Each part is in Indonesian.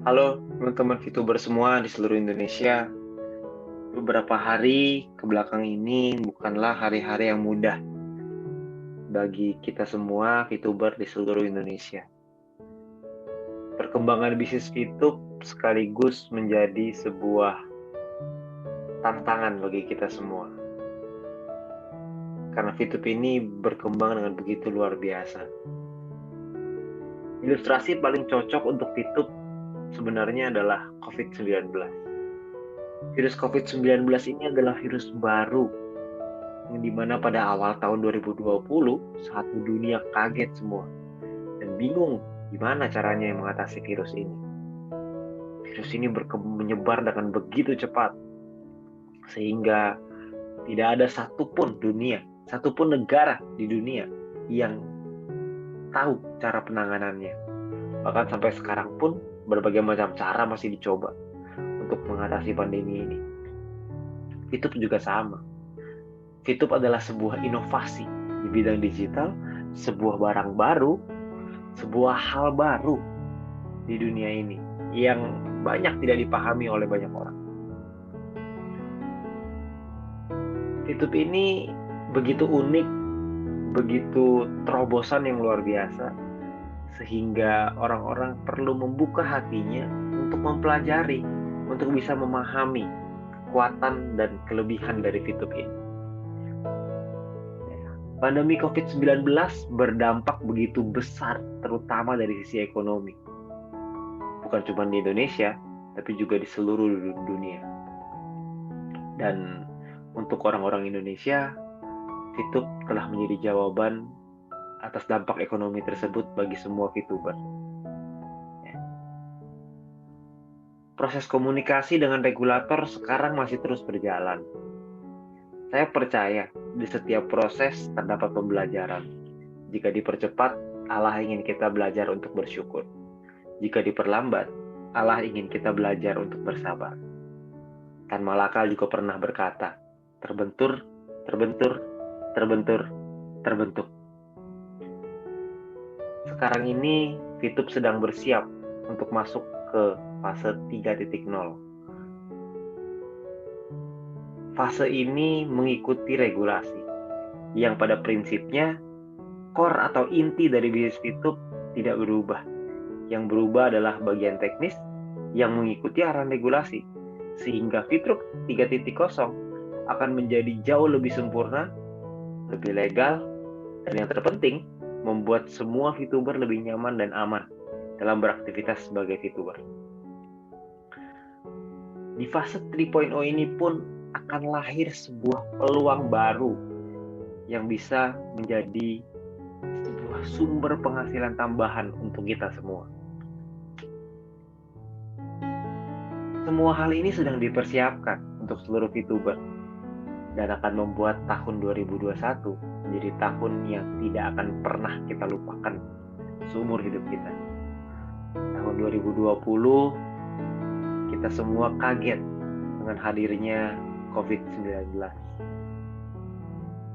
Halo teman-teman VTuber semua di seluruh Indonesia. Beberapa hari ke belakang ini bukanlah hari-hari yang mudah bagi kita semua VTuber di seluruh Indonesia. Perkembangan bisnis VTube sekaligus menjadi sebuah tantangan bagi kita semua. Karena VTube ini berkembang dengan begitu luar biasa. Ilustrasi paling cocok untuk VTube sebenarnya adalah COVID-19. Virus COVID-19 ini adalah virus baru yang dimana pada awal tahun 2020 satu dunia kaget semua dan bingung gimana caranya mengatasi virus ini. Virus ini menyebar dengan begitu cepat sehingga tidak ada satupun negara di dunia yang tahu cara penanganannya. Bahkan sampai sekarang pun berbagai macam cara masih dicoba untuk mengatasi pandemi ini. Itu juga sama. VTube adalah sebuah inovasi di bidang digital, sebuah barang baru, sebuah hal baru di dunia ini yang banyak tidak dipahami oleh banyak orang. VTube ini begitu unik, begitu terobosan yang luar biasa, sehingga orang-orang perlu membuka hatinya untuk mempelajari, untuk bisa memahami kekuatan dan kelebihan dari VTube ini. Pandemi COVID-19 berdampak begitu besar, terutama dari sisi ekonomi. Bukan cuma di Indonesia, tapi juga di seluruh dunia. Dan untuk orang-orang Indonesia, VTube telah menjadi jawaban atas dampak ekonomi tersebut bagi semua VTuber. Proses komunikasi dengan regulator sekarang masih terus berjalan. Saya percaya di setiap proses terdapat pembelajaran. Jika dipercepat, Allah ingin kita belajar untuk bersyukur. Jika diperlambat, Allah ingin kita belajar untuk bersabar. Tan Malaka juga pernah berkata, terbentur, terbentur, terbentur, terbentuk. Sekarang ini, VTube sedang bersiap untuk masuk ke fase 3.0. Fase ini mengikuti regulasi, yang pada prinsipnya core atau inti dari bisnis VTube tidak berubah. Yang berubah adalah bagian teknis yang mengikuti arahan regulasi, sehingga VTube 3.0 akan menjadi jauh lebih sempurna, lebih legal, dan yang terpenting, membuat semua VTuber lebih nyaman dan aman dalam beraktivitas sebagai VTuber. Di fase 3.0 ini pun akan lahir sebuah peluang baru yang bisa menjadi sebuah sumber penghasilan tambahan untuk kita semua. Semua hal ini sedang dipersiapkan untuk seluruh VTuber dan akan membuat tahun 2021 menjadi tahun yang tidak akan pernah kita lupakan seumur hidup kita. Tahun 2020 kita semua kaget dengan hadirnya COVID-19.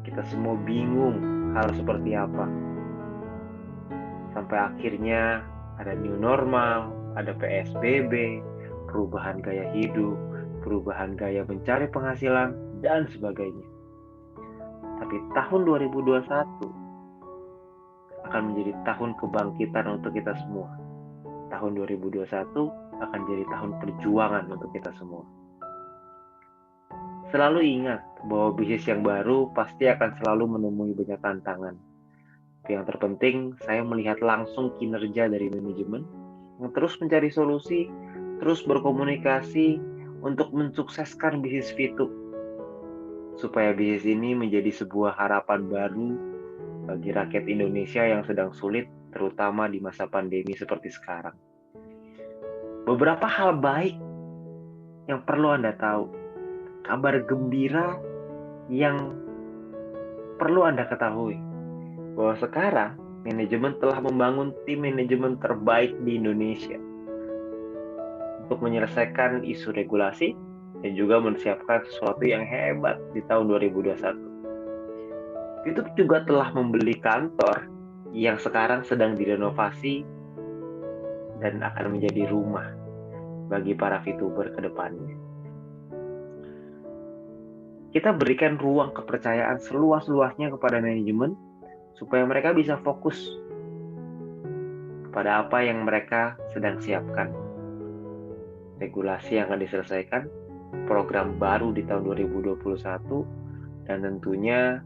Kita semua bingung harus seperti apa. Sampai akhirnya ada new normal, ada PSBB, perubahan gaya hidup, perubahan gaya mencari penghasilan, dan sebagainya. Tapi tahun 2021 akan menjadi tahun kebangkitan untuk kita semua. Tahun 2021 akan jadi tahun perjuangan untuk kita semua. Selalu ingat bahwa bisnis yang baru pasti akan selalu menemui banyak tantangan. Yang terpenting, saya melihat langsung kinerja dari manajemen yang terus mencari solusi, terus berkomunikasi untuk mensukseskan bisnis VTube. Supaya bisnis ini menjadi sebuah harapan baru bagi rakyat Indonesia yang sedang sulit, terutama di masa pandemi seperti sekarang. Beberapa hal baik yang perlu Anda tahu. Kabar gembira yang perlu Anda ketahui bahwa sekarang manajemen telah membangun tim manajemen terbaik di Indonesia untuk menyelesaikan isu regulasi dan juga mempersiapkan sesuatu yang hebat di tahun 2021. YouTube juga telah membeli kantor yang sekarang sedang direnovasi dan akan menjadi rumah. bagi para VTuber ke depannya. Kita berikan ruang kepercayaan seluas-luasnya kepada manajemen supaya mereka bisa fokus pada apa yang mereka sedang siapkan. Regulasi yang akan diselesaikan, program baru di tahun 2021, dan tentunya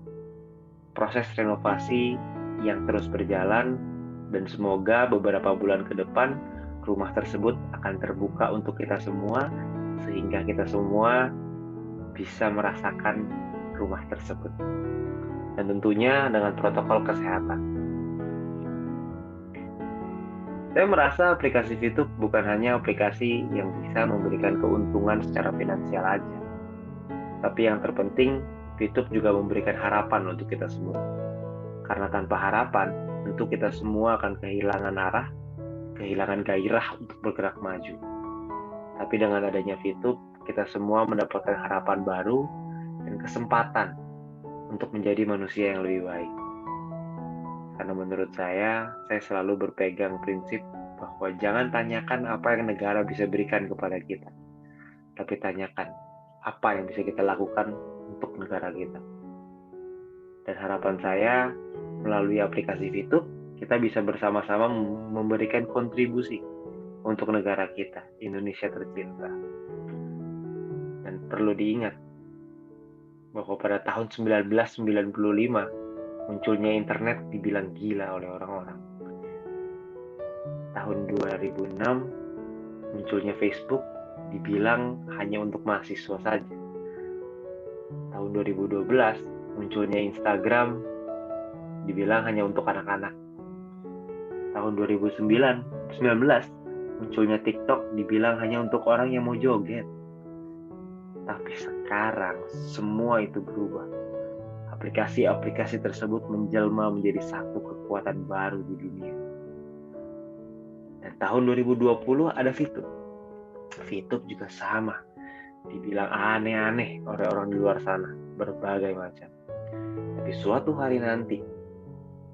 proses renovasi yang terus berjalan, dan semoga beberapa bulan ke depan rumah tersebut akan terbuka untuk kita semua sehingga kita semua bisa merasakan rumah tersebut, dan tentunya dengan protokol kesehatan. Saya merasa aplikasi VTube bukan hanya aplikasi yang bisa memberikan keuntungan secara finansial aja, tapi yang terpenting VTube juga memberikan harapan untuk kita semua. Karena tanpa harapan, tentu kita semua akan kehilangan arah, kehilangan gairah untuk bergerak maju. Tapi dengan adanya VTube, kita semua mendapatkan harapan baru dan kesempatan untuk menjadi manusia yang lebih baik. Karena menurut saya selalu berpegang prinsip bahwa jangan tanyakan apa yang negara bisa berikan kepada kita, tapi tanyakan apa yang bisa kita lakukan untuk negara kita. Dan harapan saya, melalui aplikasi VTube, kita bisa bersama-sama memberikan kontribusi untuk negara kita, Indonesia tercinta. Dan perlu diingat bahwa pada tahun 1995, munculnya internet dibilang gila oleh orang-orang. Tahun 2006, munculnya Facebook dibilang hanya untuk mahasiswa saja. Tahun 2012, munculnya Instagram dibilang hanya untuk anak-anak. Tahun 2019, munculnya TikTok dibilang hanya untuk orang yang mau joget. Tapi sekarang semua itu berubah. Aplikasi-aplikasi tersebut menjelma menjadi satu kekuatan baru di dunia. Dan tahun 2020 ada VTube. VTube juga sama. Dibilang aneh-aneh oleh orang di luar sana, berbagai macam. Tapi suatu hari nanti,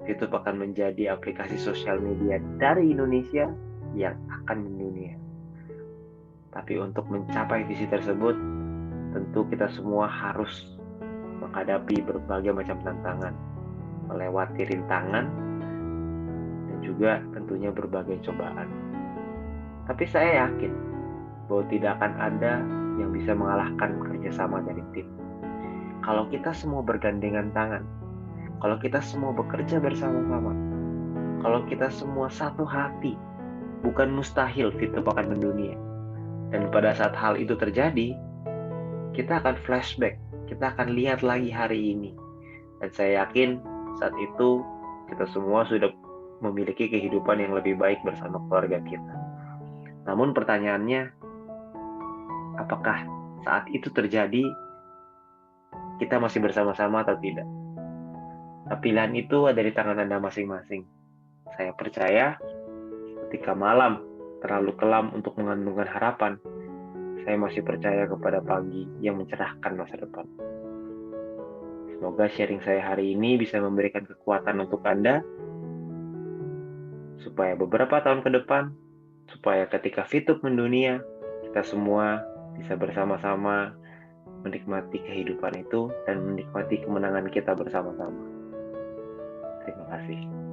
VTube akan menjadi aplikasi sosial media dari Indonesia yang akan mendunia. Tapi untuk mencapai visi tersebut, tentu kita semua harus menghadapi berbagai macam tantangan, melewati rintangan, dan juga tentunya berbagai cobaan. Tapi saya yakin bahwa tidak akan ada yang bisa mengalahkan kerjasama dari tim. Kalau kita semua bergandengan tangan, kalau kita semua bekerja bersama-sama, kalau kita semua satu hati, bukan mustahil VTube akan mendunia. Dan pada saat hal itu terjadi, kita akan flashback, kita akan lihat lagi hari ini. Dan saya yakin saat itu kita semua sudah memiliki kehidupan yang lebih baik bersama keluarga kita. Namun pertanyaannya, apakah saat itu terjadi kita masih bersama-sama atau tidak? Pilihan itu ada di tangan Anda masing-masing. Saya percaya ketika malam terlalu kelam untuk mengandungkan harapan, saya masih percaya kepada pagi yang mencerahkan masa depan. Semoga sharing saya hari ini bisa memberikan kekuatan untuk Anda, supaya beberapa tahun ke depan, supaya ketika VTube mendunia, kita semua bisa bersama-sama menikmati kehidupan itu dan menikmati kemenangan kita bersama-sama. Terima kasih.